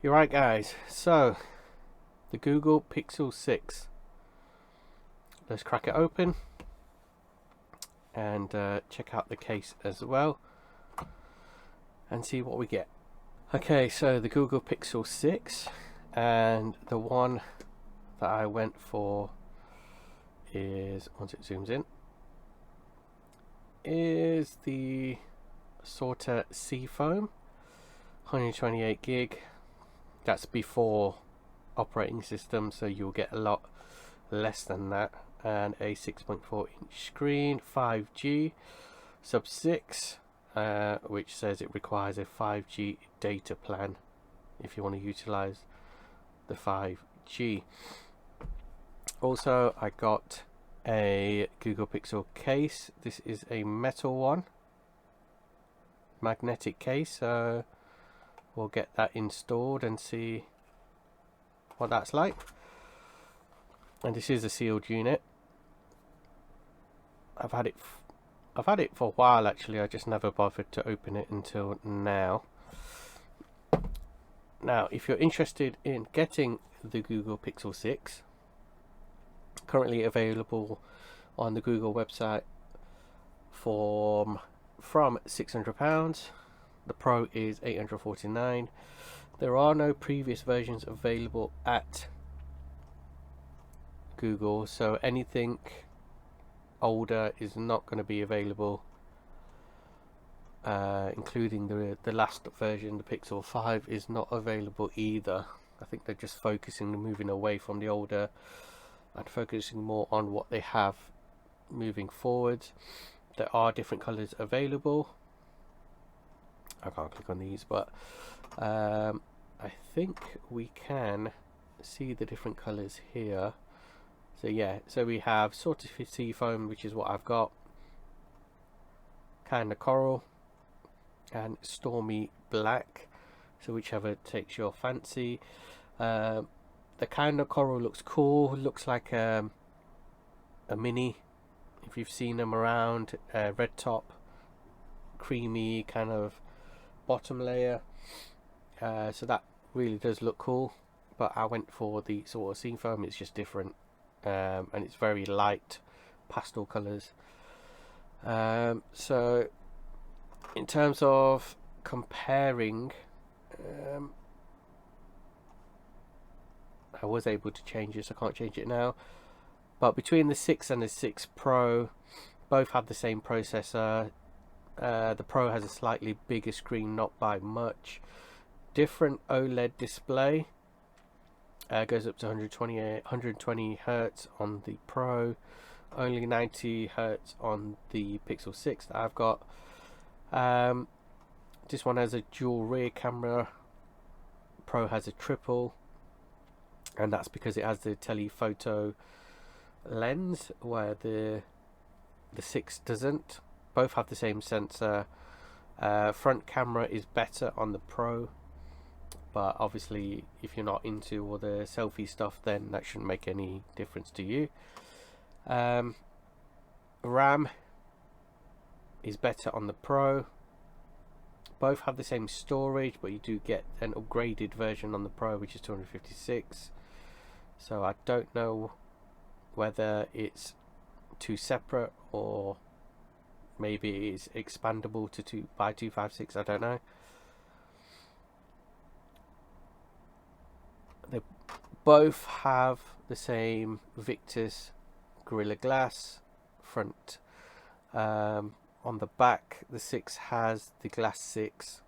You're right, guys. So, the Google Pixel 6. Let's crack it open and check out the case as well and see what we get. Okay, so the Google Pixel 6, and the one that I went for is, once it zooms in, is the Sorter Seafoam 128 gig. That's before operating system, so you'll get a lot less than that, and a 6.4 inch screen, 5G sub 6, which says it requires a 5G data plan if you want to utilize the 5G. Also, I got a Google Pixel case. This is a metal one, magnetic case, so we'll get that installed and see what that's like. And this is a sealed unit. I've had it for a while actually. I just never bothered to open it until now. Now, if you're interested in getting the Google Pixel 6, currently available on the Google website from £600. The Pro is £849. There are no previous versions available at Google, so anything older is not going to be available, including the last version. The Pixel 5 is not available either. I think they're just focusing and moving away from the older and focusing more on what they have moving forward. There are different colors available. I can't click on these, but I think we can see the different colors here. So yeah, so we have Sorter Seafoam, which is what I've got, Kinda Coral, and Stormy Black, so whichever takes your fancy. The Kinda Coral looks cool, looks like a mini, if you've seen them around, red top, creamy kind of bottom layer, so that really does look cool. But I went for the Sorter Seafoam. It's just different, and it's very light pastel colors. So in terms of comparing, I was able to change this. I can't change it now, but between the 6 and the 6 Pro, both have the same processor. The Pro has a slightly bigger screen, not by much. Different OLED display, goes up to 120 Hertz on the Pro, only 90 Hertz on the Pixel 6 that I've got. This one has a dual rear camera. Pro has a triple, and that's because it has the telephoto lens, where the 6 doesn't. Both have the same sensor. Front camera is better on the Pro, but obviously if you're not into all the selfie stuff, then that shouldn't make any difference to you. RAM is better on the Pro. Both have the same storage, but you do get an upgraded version on the Pro, which is 256. So I don't know whether it's two separate, or maybe it's expandable to 2x256. I don't know. They both have the same Victus Gorilla Glass front. On the back, the 6 has the Glass 6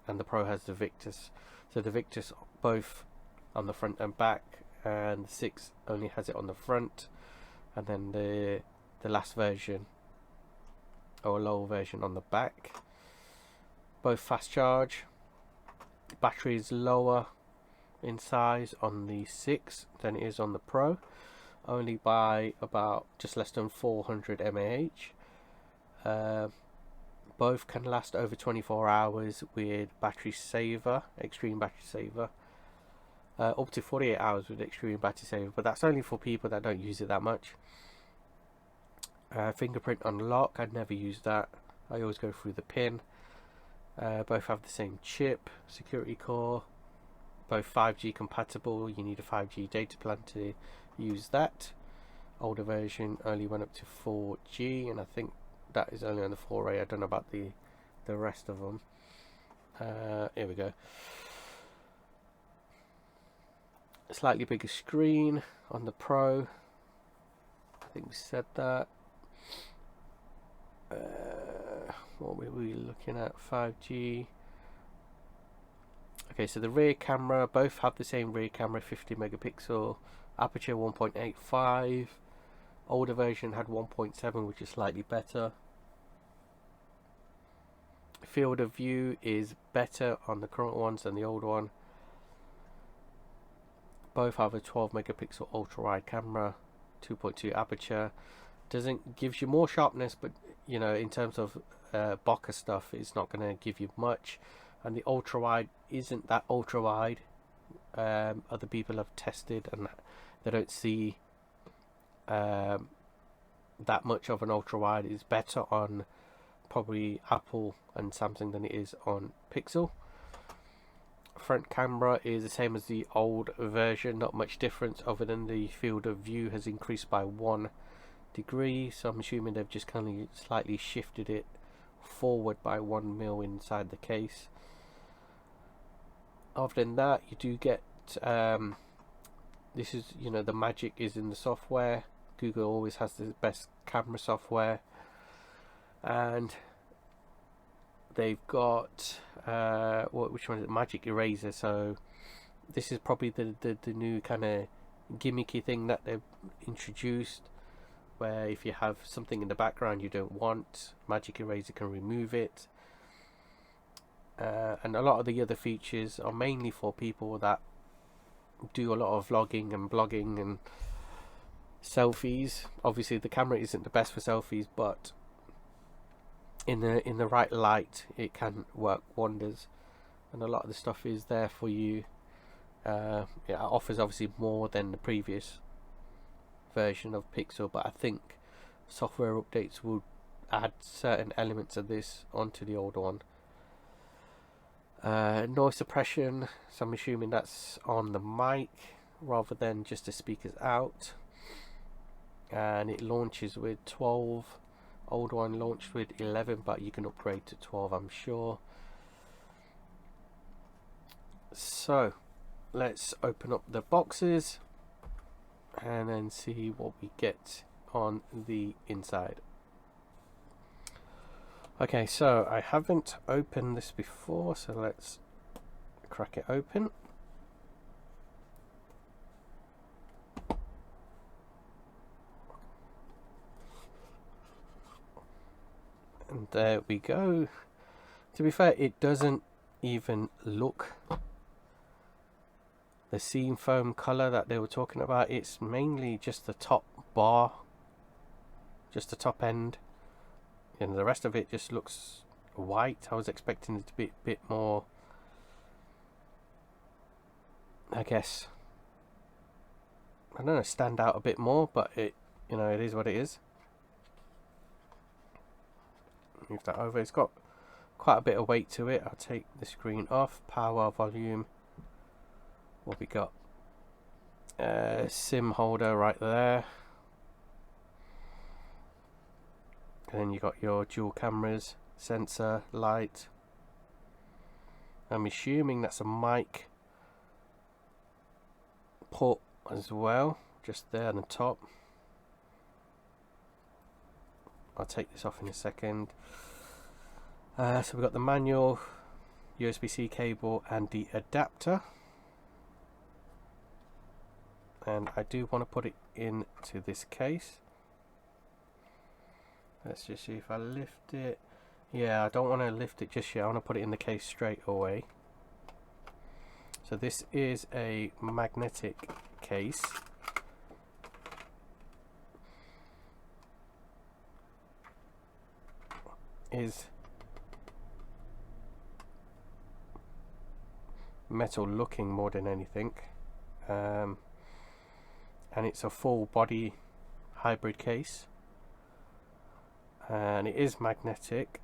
and the Pro has the Victus. So the Victus both on the front and back, and the 6 only has it on the front, and then the last version, or lower version, on the back. Both fast charge. Battery is lower in size on the 6 than it is on the Pro, only by about just less than 400 mAh. Both can last over 24 hours with battery saver, extreme battery saver, up to 48 hours with extreme battery saver, but that's only for people that don't use it that much. Fingerprint unlock, I'd never use that. I always go through the pin. Both have the same chip, security core, both 5G compatible. You need a 5G data plan to use that. Older version only went up to 4G, and I think that is only on the 4A. I don't know about the rest of them. Here we go. A slightly bigger screen on the Pro. I think we said that. What were we looking at? 5G. Okay, so the rear camera, both have the same rear camera, 50 megapixel, aperture 1.85. Older version had 1.7, which is slightly better. Field of view is better on the current ones than the old one. Both have a 12 megapixel ultra wide camera, 2.2 aperture. Gives you more sharpness, but you know, in terms of bokeh stuff, it's not going to give you much. And the ultra wide isn't that ultra wide. Other people have tested and they don't see that much of an ultra wide. It's better on probably Apple and Samsung than it is on Pixel. Front camera is the same as the old version, not much difference other than the field of view has increased by 1 degree, so I'm assuming they've just kind of slightly shifted it forward by 1 mil inside the case. Other than that, you do get this is, you know, the magic is in the software. Google always has the best camera software, and they've got which one is it? Magic Eraser. So this is probably the new kind of gimmicky thing that they've introduced, where if you have something in the background you don't want, Magic Eraser can remove it. And a lot of the other features are mainly for people that do a lot of vlogging and blogging and selfies. Obviously the camera isn't the best for selfies, but in the right light it can work wonders, and a lot of the stuff is there for you. It offers obviously more than the previous version of Pixel, but I think software updates will add certain elements of this onto the older one. Noise suppression, so I'm assuming that's on the mic rather than just the speakers out, and it launches with 12. Old one launched with 11, but you can upgrade to 12, I'm sure. So let's open up the boxes and then see what we get on the inside. Okay, so I haven't opened this before, so let's crack it open. And there we go. To be fair, it doesn't even look the seam foam color that they were talking about. It's mainly just the top bar, just the top end, and the rest of it just looks white. I was expecting it to be a bit more, I guess, I don't know, stand out a bit more, but it, you know, it is what it is. Move that over. It's got quite a bit of weight to it. I'll take the screen off. Power, volume. What we got? SIM holder right there. And then you got your dual cameras, sensor, light. I'm assuming that's a mic port as well, just there on the top. I'll take this off in a second. So we've got the manual, USB-C cable and the adapter. And I do want to put it into this case. Let's just see if I lift it. Yeah, I don't want to lift it just yet. I want to put it in the case straight away. So this is a magnetic case. Is metal looking more than anything, and it's a full body hybrid case, and it is magnetic.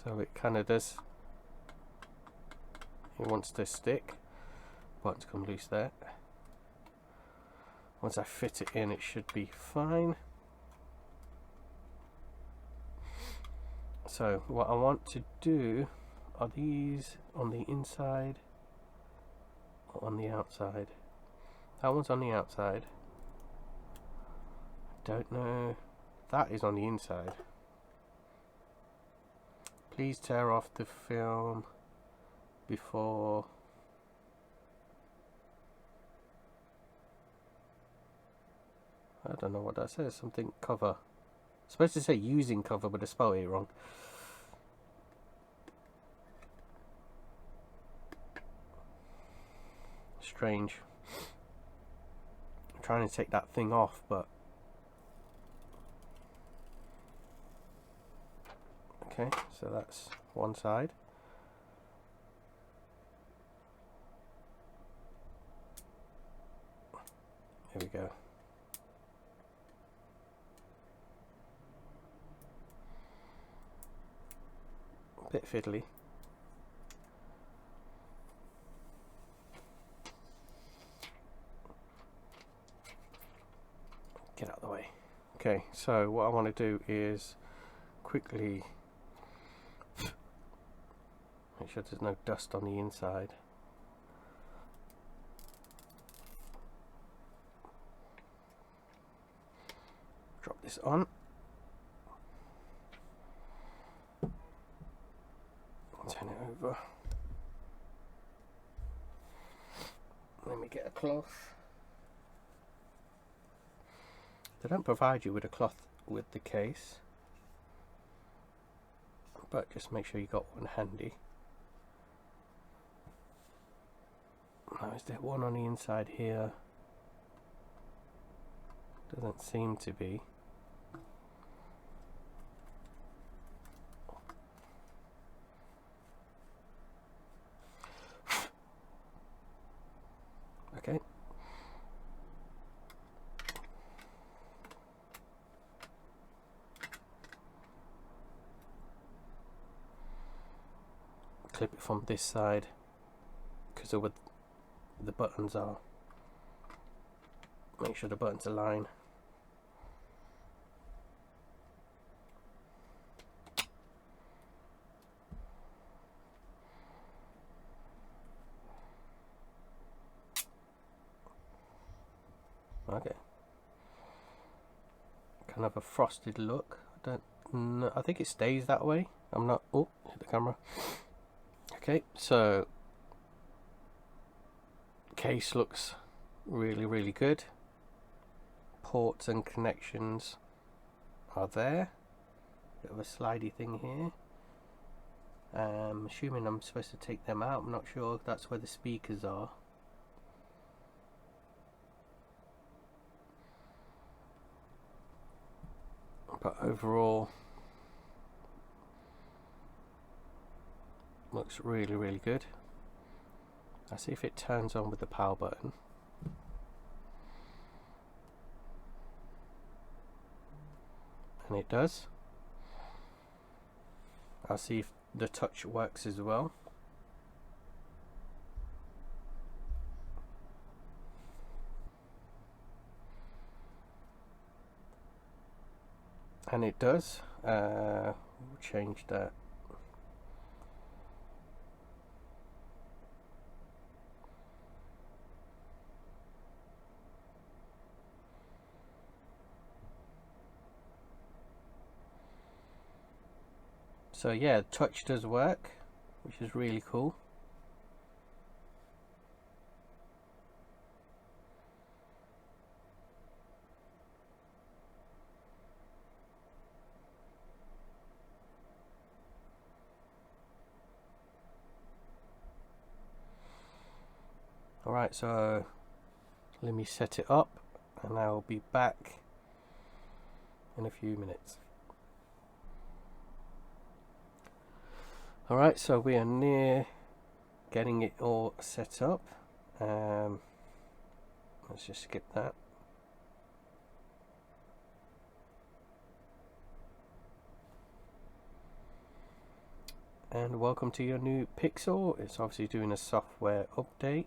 So it kind of does, it wants to stick. Buttons come loose there. Once I fit it in, it should be fine. So what I want to do, are these on the inside or on the outside? That one's on the outside. Don't know. That is on the inside. Please tear off the film before. I don't know what that says. Something cover. It's supposed to say using cover, but I spelled it wrong. Strange. I'm trying to take that thing off, but okay, so that's one side. Here we go. A bit fiddly. Get out of the way. Okay, so what I want to do is quickly make sure there's no dust on the inside. Drop this on. Turn it over. Let me get a cloth. They don't provide you with a cloth with the case, but just make sure you got one handy. Now, is there one on the inside here? Doesn't seem to be. Okay. Clip it from this side because of what the buttons are. Make sure the buttons align. Okay. Kind of a frosted look. I don't know. I think it stays that way. I'm not. Oh, hit the camera. Okay, so case looks really good. Ports and connections are there. Bit of a slidey thing here. Assuming I'm supposed to take them out. I'm not sure. That's where the speakers are. But overall, looks really good. I'll see if it turns on with the power button. And it does. I'll see if the touch works as well. And it does. We'll change that. So yeah, touch does work, which is really cool. Alright, so let me set it up and I'll be back in a few minutes. Alright, so we are near getting it all set up. Let's just skip that. And welcome to your new Pixel. It's obviously doing a software update.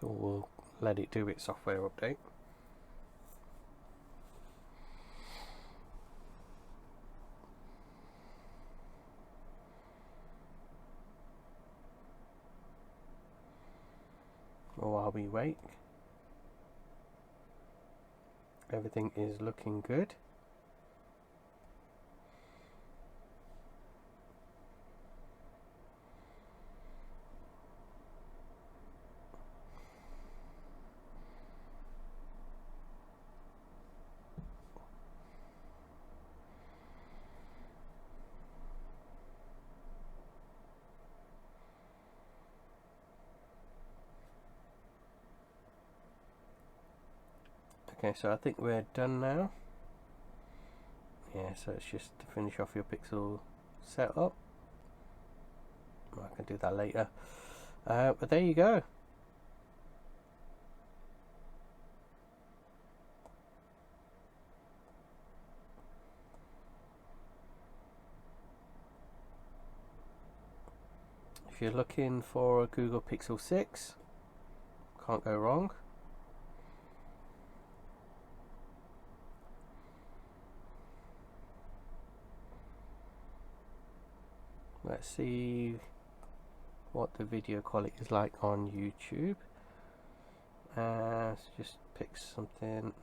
So we'll let it do its software update. While we wait, everything is looking good. Okay, so I think we're done now. Yeah, so it's just to finish off your Pixel setup. I can do that later. But there you go. If you're looking for a Google Pixel 6, can't go wrong. Let's see what the video quality is like on YouTube. Let's just pick something.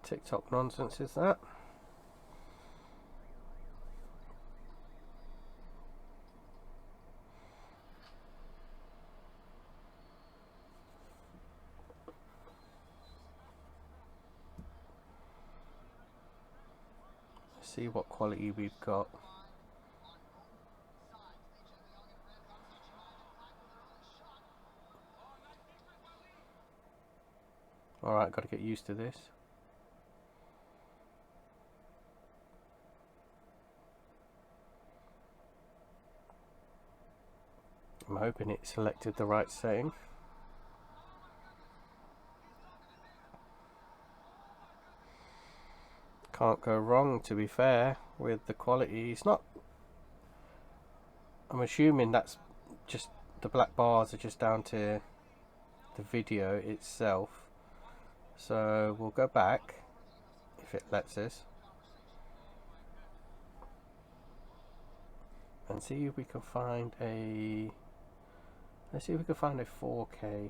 TikTok nonsense is that? See what quality we've got. Alright, got to get used to this. I'm hoping it selected the right setting. Can't go wrong, to be fair, with the quality. It's not, I'm assuming that's just the black bars are just down to the video itself. So we'll go back if it lets us and see if we can find a, let's see if we can find a 4K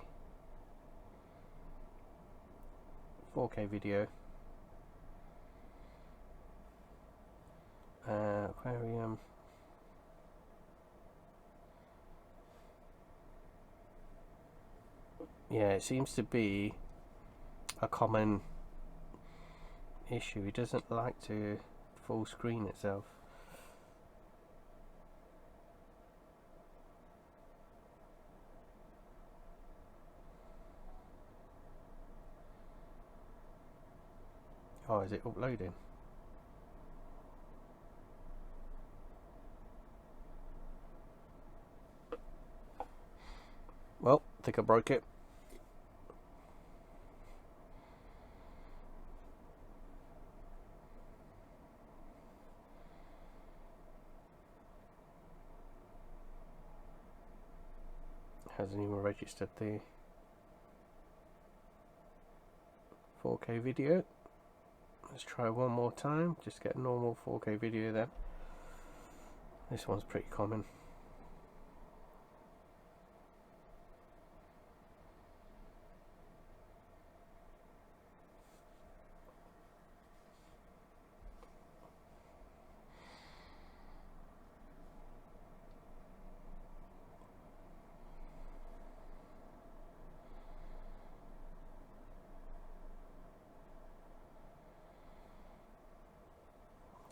video. Aquarium. Yeah, it seems to be a common issue. It doesn't like to full screen itself. Oh, is it uploading? Well, I think I broke it. Hasn't even registered the 4K video. Let's try one more time. Just get a normal 4K video then. This one's pretty common.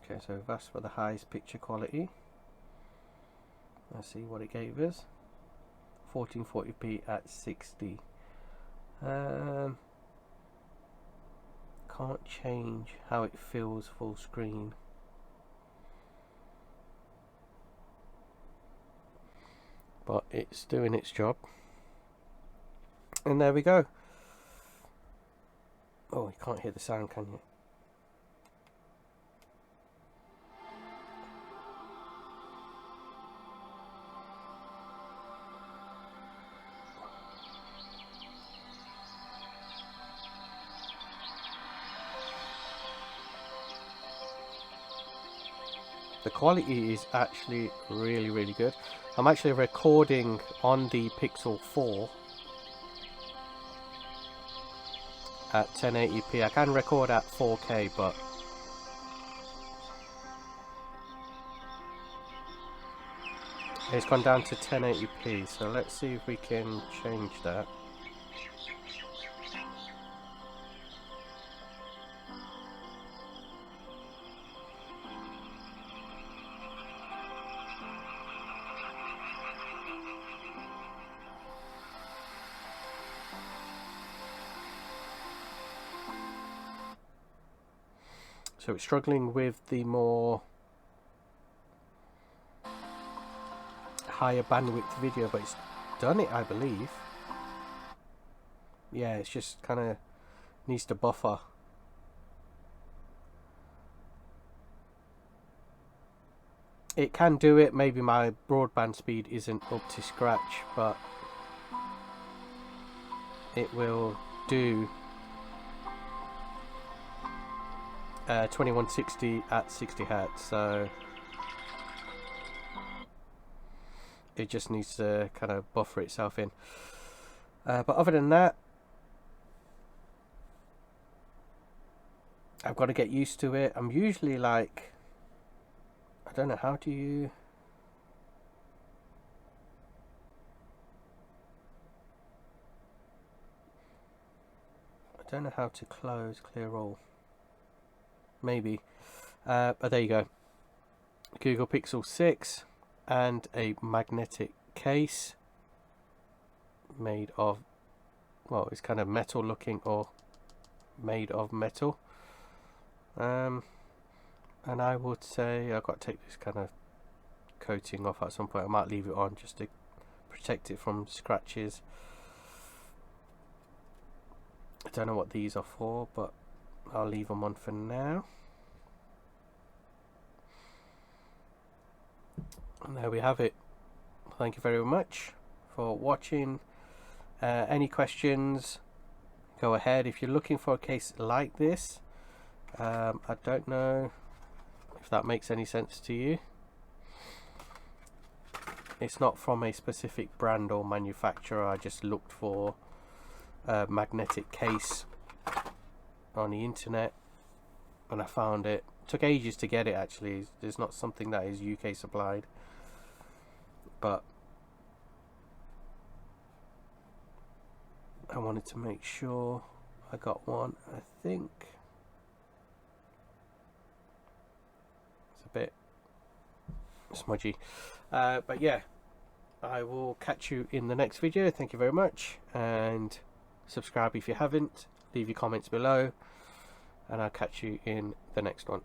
Okay, so that's for the highest picture quality. Let's see what it gave us. 1440p at 60. Can't change how it feels full screen. But it's doing its job. And there we go. Oh, you can't hear the sound, can you? The quality is actually really good. I'm actually recording on the Pixel 4 at 1080p. I can record at 4K, but it's gone down to 1080p, so let's see if we can change that. So it's struggling with the more higher bandwidth video, but it's done it, I believe. Yeah, it's just kind of needs to buffer. It can do it. Maybe my broadband speed isn't up to scratch, but it will do 2160 at 60 Hz, so it just needs to kind of buffer itself in. But other than that, I've got to get used to it. I'm usually like, I don't know, how do you... I don't know how to clear all. Maybe. But there you go. Google Pixel 6 and a magnetic case made of, well, it's kind of metal looking, or made of metal. And I would say I've got to take this kind of coating off at some point. I might leave it on just to protect it from scratches. I don't know what these are for, but I'll leave them on for now. And there we have it. Thank you very much for watching. Any questions, go ahead. If you're looking for a case like this, I don't know if that makes any sense to you. It's not from a specific brand or manufacturer. I just looked for a magnetic case on the internet and I found it. Took ages to get it, actually. It's not something that is UK supplied, but I wanted to make sure I got one. I think it's a bit smudgy, but yeah, I will catch you in the next video. Thank you very much, and subscribe if you haven't. Leave your comments below, and I'll catch you in the next one.